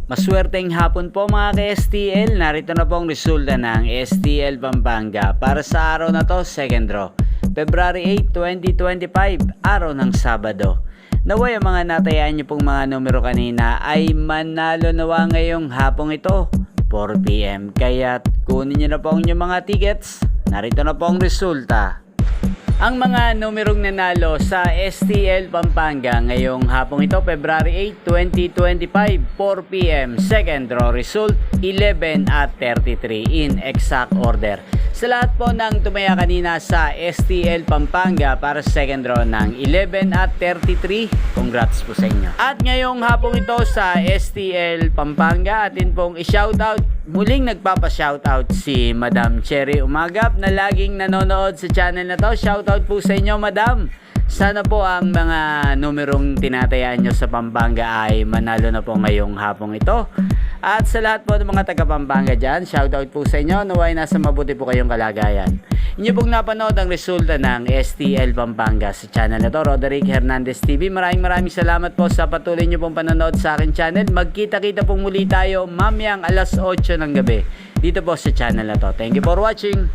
Maswerteng hapon po mga ka-STL, narito na po ang resulta ng STL Pampanga para sa araw na to, second draw, February 8, 2025, araw ng Sabado. Naway ang mga natayaan nyo pong mga numero kanina ay manalo nawa ngayong hapong ito, 4 PM. Kaya kunin nyo na po ang inyong mga tickets, narito na po ang resulta. Ang mga numerong nanalo sa STL Pampanga ngayong hapong ito, February 8, 2025, 4 PM. Second draw result, 11 at 33 in exact order. Sa lahat po ng tumaya kanina sa STL Pampanga para sa second draw ng 11 at 33, congrats po sa inyo. At ngayong hapong ito sa STL Pampanga, atin pong i-shoutout. Muling nagpapa-shoutout si Madam Cherry Umagap na laging nanonood sa channel na to. Shoutout po sa inyo, Madam. Sana po ang mga numerong tinatayaan nyo sa Pampanga ay manalo na po ngayong hapong ito. At sa lahat po ng mga taga-Pampanga dyan, shoutout po sa inyo. Naway nasa mabuti po kayong kalagayan. Inyo pong napanood ang resulta ng STL Pampanga sa channel na to, Roderick Hernandez TV. Maraming salamat po sa patuloy nyo pong panonood sa akin channel. Magkita-kita pong muli tayo mamayang alas 8 ng gabi dito po sa channel na to. Thank you for watching.